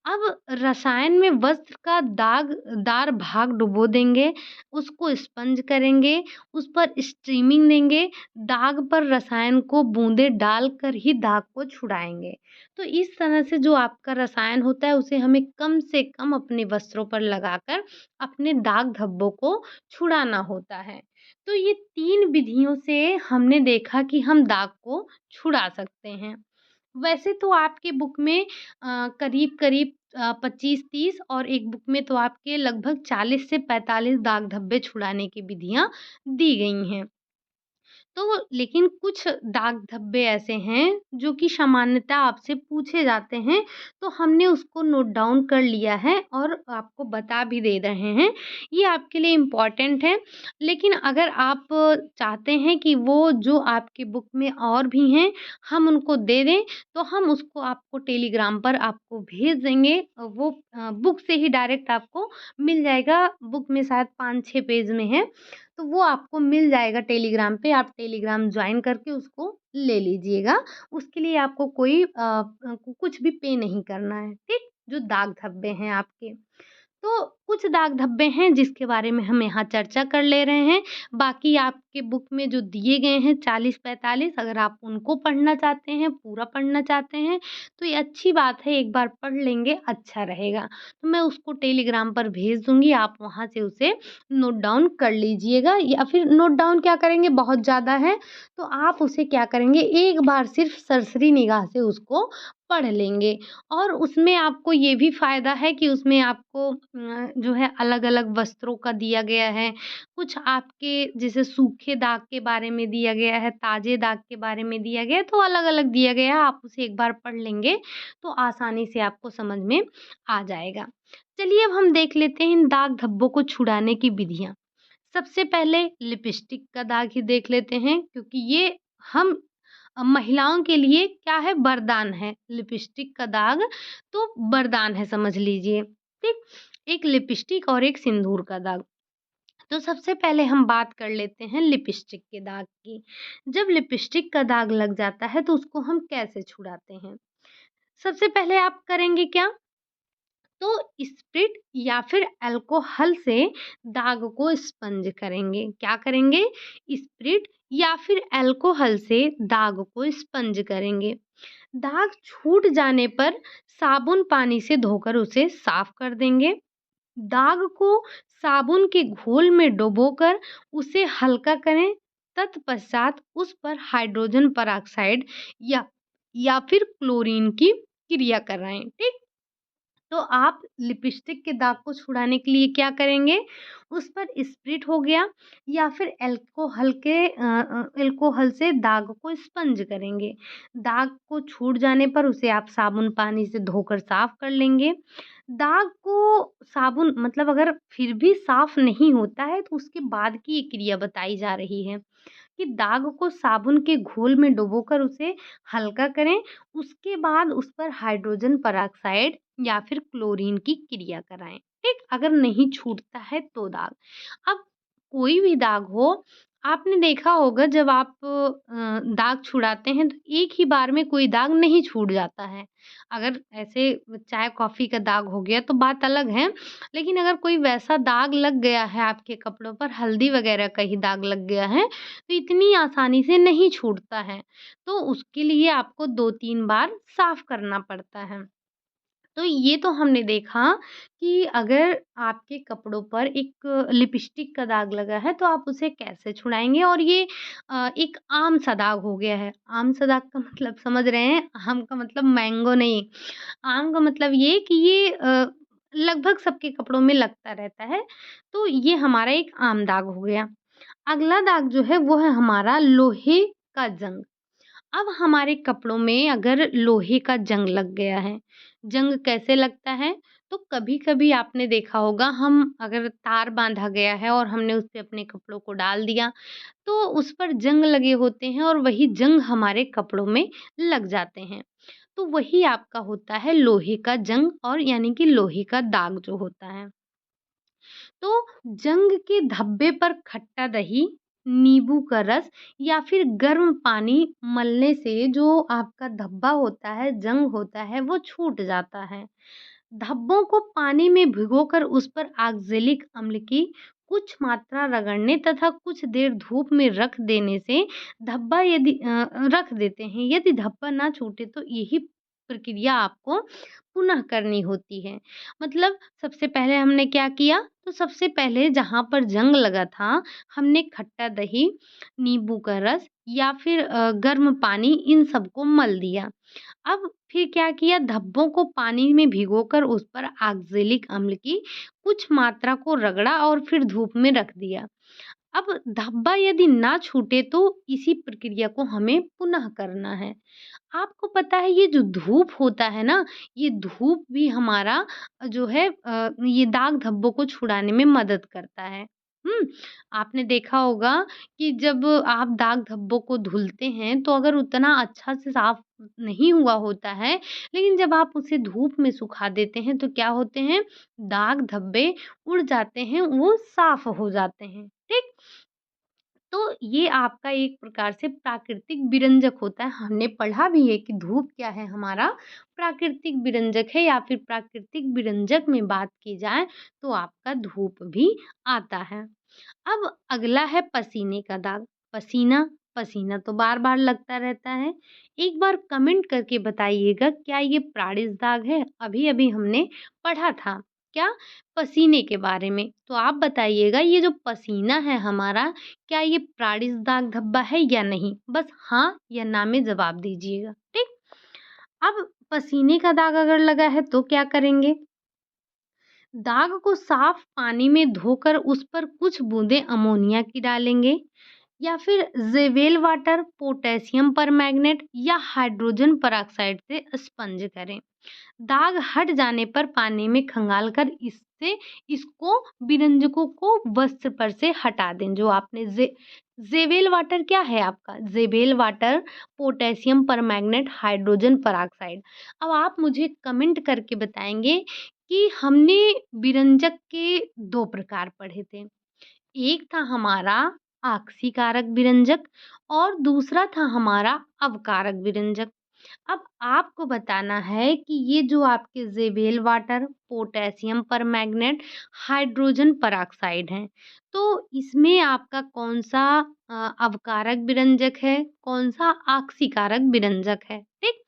अब रसायन में वस्त्र का दागदार भाग डुबो देंगे, उसको स्पंज करेंगे, उस पर स्ट्रीमिंग देंगे, दाग पर रसायन को बूँदें डालकर ही दाग को छुड़ाएँगे। तो इस तरह से जो आपका रसायन होता है उसे हमें कम से कम अपने वस्त्रों पर लगाकर अपने दाग धब्बों को छुड़ाना होता है। तो ये 3 विधियों से हमने देखा कि हम दाग को छुड़ा सकते हैं। वैसे तो आपके बुक में करीब-करीब 25-30 और एक बुक में तो आपके लगभग 40 से 45 दाग धब्बे छुड़ाने की विधियाँ दी गई हैं। तो लेकिन कुछ दाग धब्बे ऐसे हैं जो कि सामान्यतः आपसे पूछे जाते हैं, तो हमने उसको नोट डाउन कर लिया है और आपको बता भी दे रहे हैं। ये आपके लिए इम्पोर्टेंट है, लेकिन अगर आप चाहते हैं कि वो जो आपकी बुक में और भी हैं, हम उनको दे दें, तो हम उसको आपको टेलीग्राम पर आपको भेज देंगे। वो बुक से ही डायरेक्ट आपको मिल जाएगा, बुक में शायद 5-6 पेज में है। तो वो आपको मिल जाएगा टेलीग्राम पे, आप टेलीग्राम जॉइन करके उसको ले लीजिएगा। उसके लिए आपको कोई कुछ भी पे नहीं करना है, ठीक? जो दाग धब्बे हैं आपके। तो कुछ दाग धब्बे हैं जिसके बारे में हम यहाँ चर्चा कर ले रहे हैं, बाकी आप आपके बुक में जो दिए गए हैं 40-45, अगर आप उनको पढ़ना चाहते हैं, पूरा पढ़ना चाहते हैं, तो ये अच्छी बात है, एक बार पढ़ लेंगे अच्छा रहेगा। तो मैं उसको टेलीग्राम पर भेज दूँगी, आप वहाँ से उसे नोट डाउन कर लीजिएगा, या फिर नोट डाउन क्या करेंगे, बहुत ज़्यादा है तो आप उसे क्या करेंगे, एक बार सिर्फ़ सरसरी निगाह से उसको पढ़ लेंगे। और उसमें आपको ये भी फ़ायदा है कि उसमें आपको जो है अलग-अलग वस्त्रों का दिया गया है। कुछ आपके जैसे सूखे दाग के बारे में दिया गया है, ताज़े दाग के बारे में दिया गया है, तो अलग-अलग दिया गया है। आप उसे एक बार पढ़ लेंगे तो आसानी से आपको समझ में आ जाएगा। चलिए अब हम देख लेते हैं इन दाग धब्बों को छुड़ाने की विधियाँ। सबसे पहले लिपस्टिक का दाग ही देख लेते हैं, क्योंकि ये हम महिलाओं के लिए क्या है, वरदान है। लिपस्टिक का दाग तो वरदान है समझ लीजिए, ठीक? एक लिपस्टिक और एक सिंदूर का दाग। तो सबसे पहले हम बात कर लेते हैं लिपस्टिक के दाग की। जब लिपस्टिक का दाग लग जाता है तो उसको हम कैसे छुड़ाते हैं? सबसे पहले आप करेंगे क्या? तो स्प्रिट या फिर अल्कोहल से दाग को स्पंज करेंगे। क्या करेंगे? स्प्रिट या फिर अल्कोहल से दाग को स्पंज करेंगे। दाग छूट जाने पर साबुन पानी से धोकर उसे साफ कर देंगे। दाग को साबुन के घोल में डुबोकर उसे हल्का करें। तत्पश्चात उस पर हाइड्रोजन पेरोक्साइड या फिर क्लोरीन की क्रिया कराएं। ठीक? तो आप लिपस्टिक के दाग को छुड़ाने के लिए क्या करेंगे? उस पर स्प्रिट हो गया या फिर अल्कोहल से दाग को स्पंज करेंगे। दाग को छूट जाने पर उसे आप साबुन पानी से धोकर साफ कर लेंगे। दाग को साबुन मतलब अगर फिर भी साफ नहीं होता है तो उसके बाद की ये क्रिया बताई जा रही है कि दाग को साबुन के घोल में डुबोकर उसे हल्का करें। उसके बाद उस पर हाइड्रोजन पेरोक्साइड या फिर क्लोरीन की क्रिया कराएँ, ठीक? अगर नहीं छूटता है तो दाग। अब कोई भी दाग हो, आपने देखा होगा जब आप दाग छुड़ाते हैं तो एक ही बार में कोई दाग नहीं छूट जाता है। अगर ऐसे चाय-कॉफ़ी का दाग हो गया तो बात अलग है, लेकिन अगर कोई वैसा दाग लग गया है आपके कपड़ों पर, हल्दी वगैरह का ही दाग लग गया है, तो इतनी आसानी से नहीं छूटता है। तो उसके लिए आपको 2-3 बार साफ करना पड़ता है। तो ये तो हमने देखा कि अगर आपके कपड़ों पर एक लिपस्टिक का दाग लगा है तो आप उसे कैसे छुड़ाएँगे, और ये एक आम सा दाग हो गया है। आम सा दाग का मतलब समझ रहे हैं? आम का मतलब मैंगो नहीं। आम का मतलब ये कि ये लगभग सबके कपड़ों में लगता रहता है। तो ये हमारा एक आम दाग हो गया। अगला दाग जो है वो है हमारा लोहे का जंग। अब हमारे कपड़ों में अगर लोहे का जंग लग गया है, जंग कैसे लगता है? तो कभी-कभी आपने देखा होगा, हम अगर तार बाँधा गया है और हमने उस पे अपने कपड़ों को डाल दिया, तो उस पर जंग लगे होते हैं और वही जंग हमारे कपड़ों में लग जाते हैं। तो वही आपका होता है लोहे का जंग, और यानी कि लोहे का दाग जो होता है। तो जंग के धब्बे पर खट्टा दही, नींबू का रस या फिर गर्म पानी मलने से जो आपका धब्बा होता है, जंग होता है, वो छूट जाता है। धब्बों को पानी में भिगोकर उस पर ऑक्ज़ैलिक अम्ल की कुछ मात्रा रगड़ने तथा कुछ देर धूप में रख देने से धब्बा रख देते हैं। यदि धब्बा ना छूटे तो यही प्रक्रिया आपको पुनः करनी होती है। मतलब सबसे पहले हमने क्या किया? तो सबसे पहले जहाँ पर जंग लगा था, हमने खट्टा दही, नींबू का रस या फिर गर्म पानी, इन सबको मल दिया। अब फिर क्या किया, धब्बों को पानी में भिगोकर उस पर ऑक्ज़ैलिक अम्ल की कुछ मात्रा को रगड़ा और फिर धूप में रख दिया। अब धब्बा यदि ना छूटे तो इसी प्रक्रिया को हमें पुनः करना है। आपको पता है ये जो धूप होता है ना, ये धूप भी हमारा जो है ये दाग धब्बों को छुड़ाने में मदद करता है। हुँ? आपने देखा होगा कि जब आप दाग धब्बों को धुलते हैं तो अगर उतना अच्छा से साफ नहीं हुआ होता है, लेकिन जब आप उसे धूप में सुखा देते हैं तो क्या होते हैं, दाग धब्बे उड़ जाते हैं, वो साफ हो जाते हैं। ठीक? तो ये आपका एक प्रकार से प्राकृतिक विरंजक होता है। हमने पढ़ा भी है कि धूप क्या है, हमारा प्राकृतिक विरंजक है, या फिर प्राकृतिक विरंजक में बात की जाए तो आपका धूप भी आता है। अब अगला है पसीने का दाग। पसीना, पसीना तो बार-बार लगता रहता है। एक बार कमेंट करके बताइएगा क्या ये प्राणिज दाग है? अभी-अभी हमने पढ़ा था। क्या? पसीने के बारे में। तो आप बताइएगा ये जो पसीना है हमारा, क्या ये प्राणिज दाग धब्बा है या नहीं? बस हाँ या ना में जवाब दीजिएगा, ठीक? अब पसीने का दाग अगर लगा है तो क्या करेंगे? दाग को साफ पानी में धोकर उस पर कुछ बूंदें अमोनिया की डालेंगे या फिर ज़ेवेल वाटर, पोटेशियम परमैंगनेट या हाइड्रोजन पेरोक्साइड से स्पंज करें। दाग हट जाने पर पानी में खंगालकर इसको विरंजकों को वस्त्र पर से हटा दें। जो आपने ज़ेवेल वाटर क्या है आपका? Javelle water, potassium permanganate, hydrogen peroxide. अब आप मुझे कमेंट करके बताएँगे कि हमने विरंजक के 2 प्रकार पढ़े थे। एक था हमारा आक्सीकारक विरंजक और दूसरा था हमारा अवकारक विरंजक। अब आपको बताना है कि ये जो आपके Javelle water, potassium permanganate, hydrogen peroxide हैं, तो इसमें आपका कौन-सा अवकारक विरंजक है, कौन-सा आक्सीकारक विरंजक है, ठीक?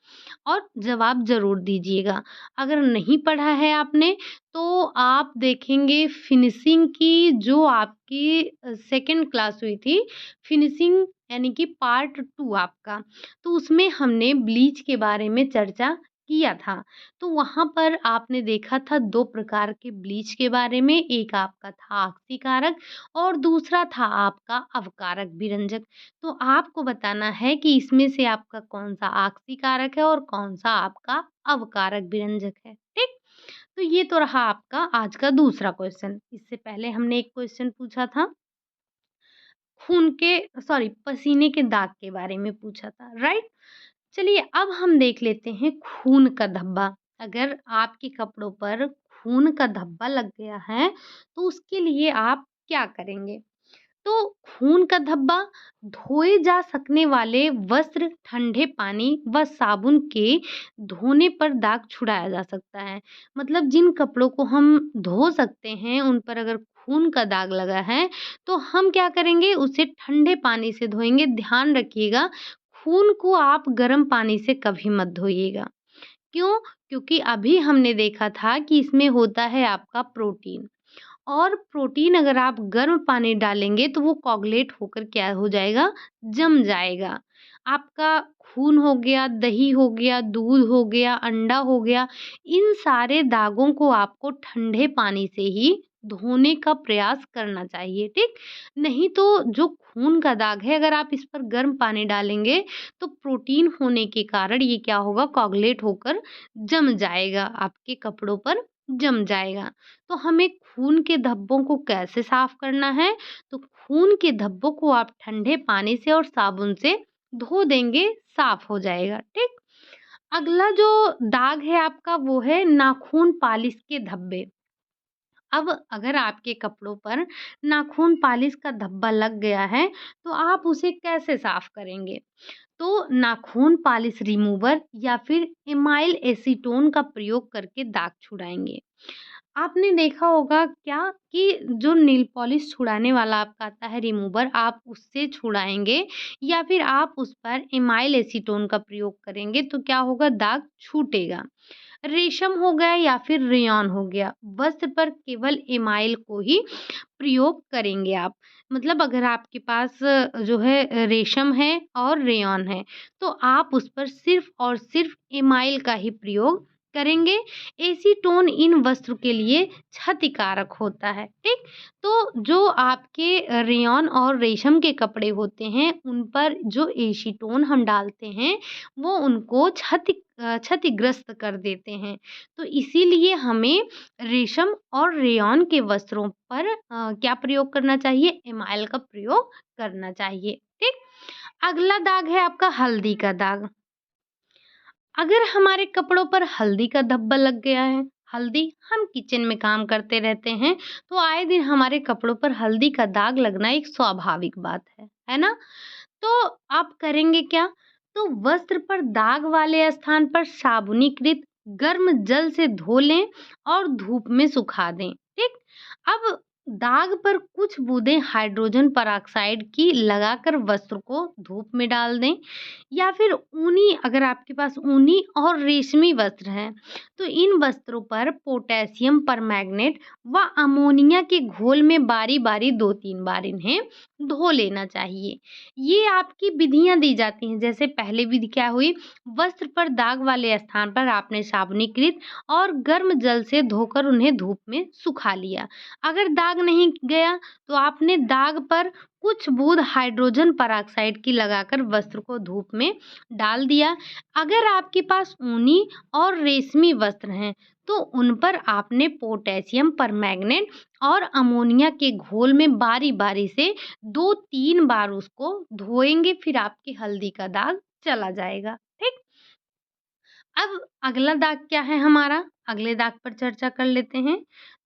और जवाब ज़रूर दीजिएगा। अगर नहीं पढ़ा है आपने, तो आप देखेंगे फिनिशिंग की जो आपकी सेकंड क्लास हुई थी, फिनिशिंग यानी कि पार्ट 2 आपका। तो उसमें हमने ब्लीच के बारे में चर्चा किया था। तो वहाँ पर आपने देखा था 2 प्रकार के ब्लीच के बारे में, एक आपका था ऑक्सीकारक और दूसरा था आपका अवकारक विरंजक। तो आपको बताना है कि इसमें से आपका कौन-सा ऑक्सीकारक है और कौन-सा आपका अवकारक विरंजक है, ठीक? तो ये तो रहा आपका आज का दूसरा क्वेश्चन। इससे पहले हमने एक क्वेश्चन पूछा था पसीने के दाग के बारे में पूछा था, राइट? चलिए अब हम देख लेते हैं खून का धब्बा। अगर आपके कपड़ों पर खून का धब्बा लग गया है, तो उसके लिए आप क्या करेंगे? तो खून का धब्बा धोए जा सकने वाले वस्त्र, ठंडे पानी व साबुन के धोने पर दाग छुड़ाया जा सकता है। मतलब जिन कपड़ों को हम धो सकते हैं, उन पर अगर खून का दाग लगा है, तो हम क्या करेंगे? उसे ठंडे पानी से धोएँगे। ध्यान रखिएगा, खून को आप गर्म पानी से कभी मत धोइएगा। क्यों? क्योंकि अभी हमने देखा था कि इसमें होता है आपका प्रोटीन। और प्रोटीन अगर आप गर्म पानी डालेंगे तो वो कोagulate होकर क्या हो जाएगा? जम जाएगा। आपका खून हो गया, दही हो गया, दूध हो गया, अंडा हो गया, इन सारे दागों को आपको ठंडे पानी से ही धोने का प्रयास करना चाहिए, ठीक? नहीं तो जो खून का दाग है अगर आप इस पर गर्म पानी डालेंगे तो प्रोटीन होने के कारण ये क्या होगा? कोagulate होकर जम जाएगा, आपके कपड़ों पर जम जाएगा। तो हमें खून के धब्बों को कैसे साफ करना है? तो खून के धब्बों को आप ठंडे पानी से और साबुन से धो देंगे, साफ हो जाएगा, ठीक? अगला जो दाग है आपका वो है नाखून पालिश के धब्बे। अब अगर आपके कपड़ों पर नाखून पालिश का धब्बा लग गया है, तो आप उसे कैसे साफ करेंगे? तो नाखून पॉलिश रिमूवर या फिर एमाइल एसीटोन का प्रयोग करके दाग छुड़ाएँगे। आपने देखा होगा क्या कि जो नेल पॉलिश छुड़ाने वाला आपका आता है रिमूवर, आप उससे छुड़ाएँगे या फिर आप उस पर एमाइल एसीटोन का प्रयोग करेंगे तो क्या होगा? दाग छूटेगा। रेशम हो गया या फिर रेयॉन हो गया, वस्त्र पर केवल एमाइल को ही प्रयोग करेंगे आप। मतलब अगर आपके पास जो है रेशम है और रेयॉन है, तो आप उस पर सिर्फ़ और सिर्फ़ एमाइल का ही प्रयोग करेंगे। एसीटोन इन वस्त्र के लिए क्षतिकारक होता है, ठीक? तो जो आपके रेयॉन और रेशम के कपड़े होते हैं, उन पर जो एसीटोन हम डालते हैं, वो उनको क्षतिग्रस्त कर देते हैं। तो इसीलिए हमें रेशम और रेयॉन के वस्त्रों पर क्या प्रयोग करना चाहिए? एमाइल का प्रयोग करना चाहिए, ठीक? अगला दाग है आपका हल्दी का दाग। अगर हमारे कपड़ों पर हल्दी का धब्बा लग गया है, हल्दी हम किचन में काम करते रहते हैं, तो आए दिन हमारे कपड़ों पर हल्दी का दाग लगना एक स्वाभाविक बात है ना? तो आप करेंगे क्या? तो वस्त्र पर दाग वाले स्थान पर साबुनीकृत गर्म जल से धो लें और धूप में सुखा दें, ठीक? अब दाग पर कुछ बूंदें हाइड्रोजन पेरोक्साइड की लगाकर वस्त्र को धूप में डाल दें, या फिर ऊनी, अगर आपके पास ऊनी और रेशमी वस्त्र हैं तो इन वस्त्रों पर पोटेशियम परमैंगनेट व अमोनिया के घोल में बारी बारी 2-3 बार इन्हें धो लेना चाहिए। ये आपकी विधियां दी जाती हैं। जैसे पहले विधि क्या हुई, वस्त्र पर दाग वाले स्थान पर आपने साबुनीकृत और गर्म जल से धोकर उन्हें धूप में सुखा लिया। अगर दाग नहीं गया तो आपने दाग पर कुछ बूंद हाइड्रोजन पेरोक्साइड की लगाकर वस्त्र को धूप में डाल दिया। अगर आपके पास ऊनी और रेशमी वस्त्र हैं तो उन पर आपने पोटेशियम परमैंगनेट और अमोनिया के घोल में बारी बारी से 2-3 बार उसको धोएंगे, फिर आपकी हल्दी का दाग चला जाएगा। ठीक। अब अगला दाग क्या है हमारा, अगले दाग पर चर्चा कर लेते हैं।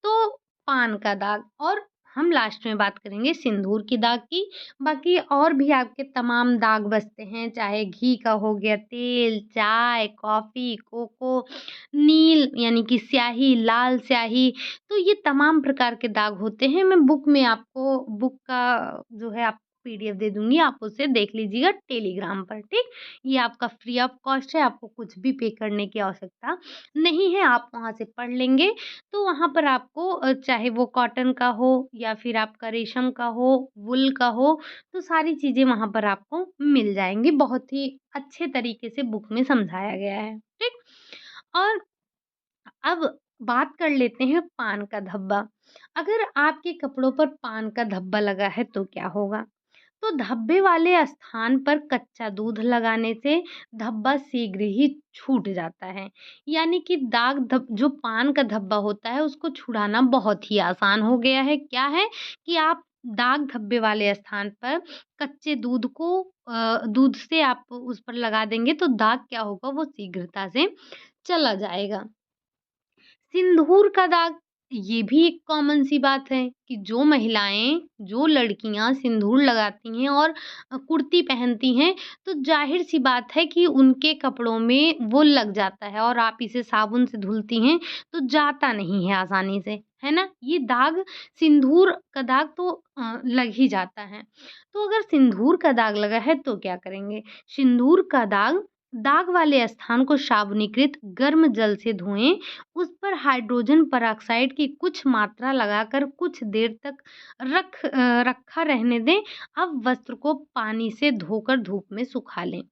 तो पान का दाग, और हम लास्ट में बात करेंगे सिंदूर की दाग की। बाकी और भी आपके तमाम दाग बचते हैं, चाहे घी का हो गया, तेल, चाय, कॉफ़ी, कोको, नील यानी कि स्याही, लाल स्याही, तो ये तमाम प्रकार के दाग होते हैं। मैं बुक में आपको बुक का जो है आपको पीडीएफ दे दूँगी, आप उसे देख लीजिएगा टेलीग्राम पर, ठीक? ये आपका फ्री ऑफ कॉस्ट है, आपको कुछ भी पे करने की आवश्यकता नहीं है, आप वहाँ से पढ़ लेंगे। तो वहाँ पर आपको चाहे वो कॉटन का हो या फिर आपका रेशम का हो, वूल का हो, तो सारी चीज़ें वहाँ पर आपको मिल जाएँगी। बहुत ही अच्छे तरीके से बुक में समझाया गया है, ठीक? और अब बात कर लेते हैं पान का धब्बा। अगर आपके कपड़ों पर पान का धब्बा लगा है तो क्या होगा? तो धब्बे वाले स्थान पर कच्चा दूध लगाने से धब्बा शीघ्र ही छूट जाता है। यानी कि दाग धब जो पान का धब्बा होता है उसको छुड़ाना बहुत ही आसान हो गया है। क्या है कि आप दाग धब्बे वाले स्थान पर कच्चे दूध को दूध से आप उस पर लगा देंगे तो दाग क्या होगा, वो शीघ्रता से चला जाएगा। सिंदूर का दाग, ये भी एक कॉमन सी बात है कि जो महिलाएँ, जो लड़कियाँ सिंदूर लगाती हैं और कुर्ती पहनती हैं, तो ज़ाहिर-सी बात है कि उनके कपड़ों में वो लग जाता है और आप इसे साबुन से धुलती हैं, तो जाता नहीं है आसानी से, है ना? ये दाग, सिंदूर का दाग तो लग ही जाता है। तो अगर सिंदूर का दाग लगा है तो क्या करेंगे? सिंदूर का दाग, दाग वाले स्थान को साबुनीकृत गर्म जल से धोएँ, उस पर हाइड्रोजन पेरोक्साइड की कुछ मात्रा लगाकर कुछ देर तक रखा रहने दें। अब वस्त्र को पानी से धोकर धूप में सुखा लें।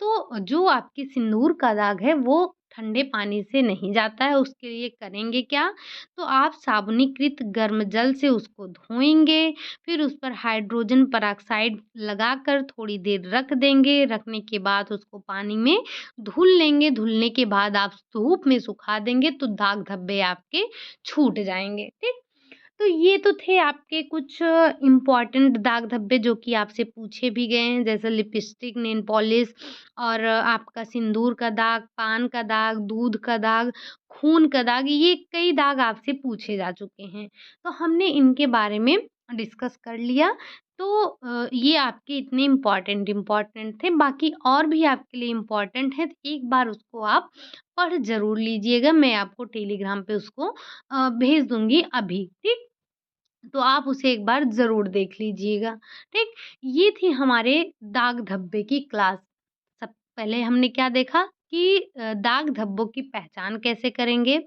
तो जो आपकी सिंदूर का दाग है वो ठंडे पानी से नहीं जाता है, उसके लिए करेंगे क्या? तो आप साबुनीकृत गर्म जल से उसको धोएँगे, फिर उस पर हाइड्रोजन पेरोक्साइड लगाकर थोड़ी देर रख देंगे, रखने के बाद उसको पानी में धुल लेंगे, धुलने के बाद आप धूप में सुखा देंगे तो दाग धब्बे आपके छूट जाएँगे, ठीक? तो ये तो थे आपके कुछ इम्पोर्टेंट दाग धब्बे जो कि आपसे पूछे भी गए हैं, जैसे लिपस्टिक, नेल पॉलिश और आपका सिंदूर का दाग, पान का दाग, दूध का दाग, खून का दाग, ये कई दाग आपसे पूछे जा चुके हैं। तो हमने इनके बारे में डिस्कस कर लिया। तो ये आपके इतने इम्पोर्टेंट इम्पोर्टेंट थे, बाकी और भी आपके लिए इम्पोर्टेंट है, तो एक बार उसको आप पढ़ ज़रूर लीजिएगा। मैं आपको टेलीग्राम पे उसको भेज दूँगी अभी, ठीक? तो आप उसे एक बार ज़रूर देख लीजिएगा, ठीक? ये थी हमारे दाग धब्बे की क्लास। सब पहले हमने क्या देखा कि दाग धब्बों की पहचान कैसे करेंगे,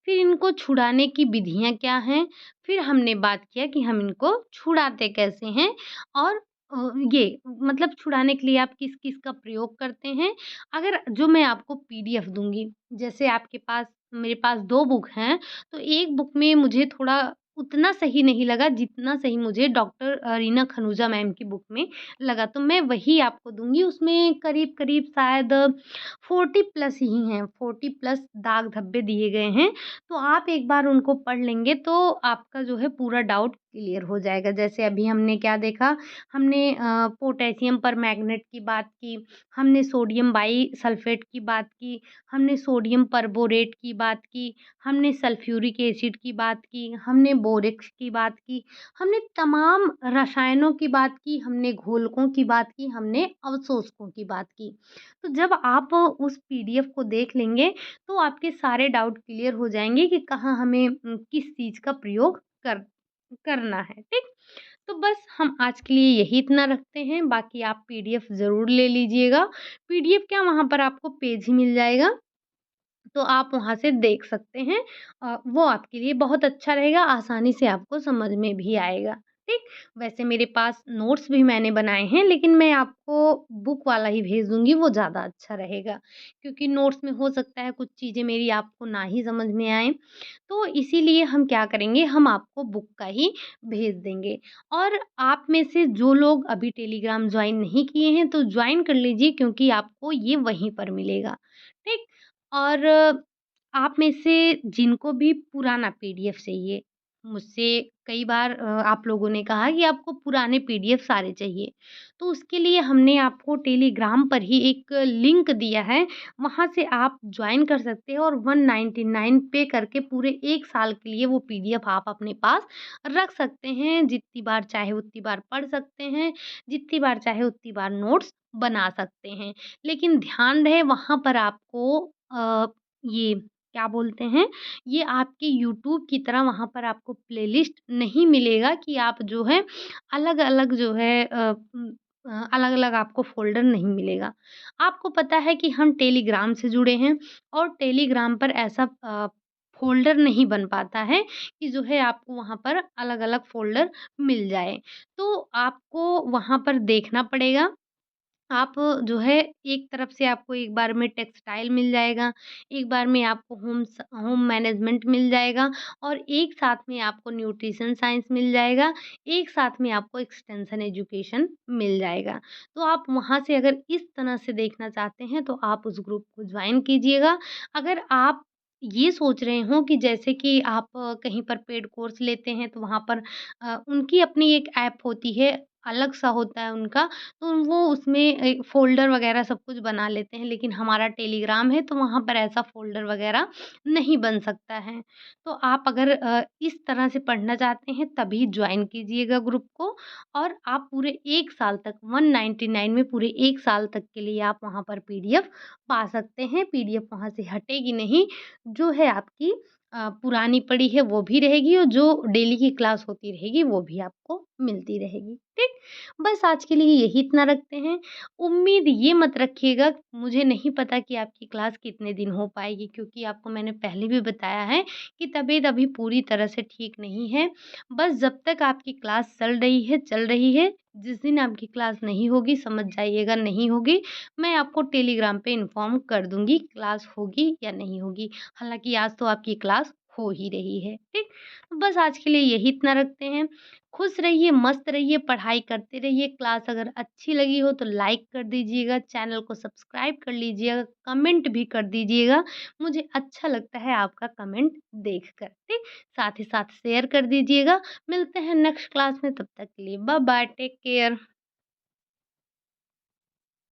फिर इनको छुड़ाने की विधियाँ क्या हैं, फिर हमने बात किया कि हम इनको छुड़ाते कैसे हैं, और ये मतलब छुड़ाने के लिए आप किस-किस का प्रयोग करते हैं। अगर जो मैं आपको पीडीएफ दूँगी, जैसे आपके पास, मेरे पास 2 बुक हैं, तो एक बुक में मुझे थोड़ा उतना सही नहीं लगा जितना सही मुझे डॉक्टर रीना खनूजा मैम की बुक में लगा, तो मैं वही आपको दूँगी। उसमें करीब-करीब शायद 40 प्लस ही हैं, 40 प्लस दाग धब्बे दिए गए हैं। तो आप एक बार उनको पढ़ लेंगे तो आपका जो है पूरा डाउट क्लियर हो जाएगा। जैसे अभी हमने क्या देखा, हमने पोटेशियम परमैंगनेट की बात की, हमने सोडियम बाईसल्फ़ेट की बात की, हमने सोडियम परबोरेट की बात की, हमने सल्फ्यूरिक एसिड की बात की, हमने बोरेक्स की बात की, हमने तमाम रसायनों की बात की, हमने घोलकों की बात की, हमने अवशोषकों की बात की। तो जब आप उस पीडीएफ को देख लेंगे तो आपके सारे डाउट क्लियर हो जाएँगे कि कहाँ हमें किस चीज़ का प्रयोग करना है, ठीक? तो बस हम आज के लिए यही इतना रखते हैं, बाकी आप पीडीएफ ज़रूर ले लीजिएगा। पीडीएफ क्या, वहाँ पर आपको पेज ही मिल जाएगा, तो आप वहाँ से देख सकते हैं। वो आपके लिए बहुत अच्छा रहेगा, आसानी से आपको समझ में भी आएगा, ठीक? वैसे मेरे पास नोट्स भी मैंने बनाए हैं, लेकिन मैं आपको बुक वाला ही भेज दूँगी, वो ज़्यादा अच्छा रहेगा। क्योंकि नोट्स में हो सकता है कुछ चीज़ें मेरी आपको ना ही समझ में आएँ, तो इसीलिए हम क्या करेंगे, हम आपको बुक का ही भेज देंगे। और आप में से जो लोग अभी टेलीग्राम जॉइन नहीं किए हैं, तो जॉइन कर लीजिए, क्योंकि आपको ये वहीं पर मिलेगा, ठीक? और आप में से जिनको भी पुराना पीडीएफ चाहिए, मुझसे कई बार आप लोगों ने कहा कि आपको पुराने पीडीएफ सारे चाहिए, तो उसके लिए हमने आपको टेलीग्राम पर ही एक लिंक दिया है, वहाँ से आप जॉइन कर सकते हैं और 199 पे करके पूरे 1 साल के लिए वो पीडीएफ आप अपने पास रख सकते हैं, जितनी बार चाहे उतनी बार पढ़ सकते हैं, जितनी बार चाहे उतनी बार नोट्स बना सकते हैं। लेकिन ध्यान रहे, वहाँ पर आपको ये क्या बोलते हैं, ये आपके यूट्यूब की तरह वहाँ पर आपको प्लेलिस्ट नहीं मिलेगा कि आप जो है अलग-अलग जो है अलग-अलग आपको फ़ोल्डर नहीं मिलेगा। आपको पता है कि हम टेलीग्राम से जुड़े हैं और टेलीग्राम पर ऐसा फ़ोल्डर नहीं बन पाता है कि जो है आपको वहाँ पर अलग-अलग फ़ोल्डर मिल जाए। तो आपको वहाँ पर देखना पड़ेगा, आप जो है एक तरफ से आपको एक बार में टेक्सटाइल मिल जाएगा, एक बार में आपको होम मैनेजमेंट मिल जाएगा और एक साथ में आपको न्यूट्रिशन साइंस मिल जाएगा, एक साथ में आपको एक्सटेंशन एजुकेशन मिल जाएगा। तो आप वहाँ से अगर इस तरह से देखना चाहते हैं, तो आप उस ग्रुप को जॉइन कीजिएगा। अगर आप ये सोच रहे हों कि जैसे कि आप कहीं पर पेड कोर्स लेते हैं, तो वहाँ पर उनकी अपनी एक ऐप होती है, अलग-सा होता है उनका, तो वो उसमें एक फ़ोल्डर वग़ैरह सब कुछ बना लेते हैं, लेकिन हमारा टेलीग्राम है, तो वहाँ पर ऐसा फ़ोल्डर वग़ैरह नहीं बन सकता है। तो आप अगर इस तरह से पढ़ना चाहते हैं, तभी जॉइन कीजिएगा ग्रुप को और आप पूरे 1 साल तक 199 में पूरे 1 साल तक के लिए आप वहाँ पर पीडीएफ पा सकते हैं। पीडीएफ वहाँ से हटेगी नहीं, जो है आपकी पुरानी पड़ी है वो भी रहेगी और जो डेली की क्लास होती रहेगी, वो भी आपको मिलती रहेगी, ठीक? बस आज के लिए यही इतना रखते हैं। उम्मीद ये मत रखिएगा, मुझे नहीं पता कि आपकी क्लास कितने दिन हो पाएगी, क्योंकि आपको मैंने पहले भी बताया है कि तबीयत अभी पूरी तरह से ठीक नहीं है। बस जब तक आपकी क्लास चल रही है, चल रही है। जिस दिन आपकी क्लास नहीं होगी, समझ जाइएगा नहीं होगी, मैं आपको टेलीग्राम पे इन्फॉर्म कर दूँगी क्लास होगी या नहीं होगी। हालाँकि आज तो आपकी क्लास हो ही रही है, ठीक? तो बस आज के लिए यही इतना रखते हैं। खुश रहिए, मस्त रहिए, पढ़ाई करते रहिए। क्लास अगर अच्छी लगी हो तो लाइक कर दीजिएगा, चैनल को सब्सक्राइब कर लीजिएगा, कमेंट भी कर दीजिएगा। मुझे अच्छा लगता है आपका कमेंट देखकर, ठीक? साथ ही साथ शेयर कर दीजिएगा। मिलते हैं नेक्स्ट क्लास में, तब तक के लिए बाय बाय, टेक केयर।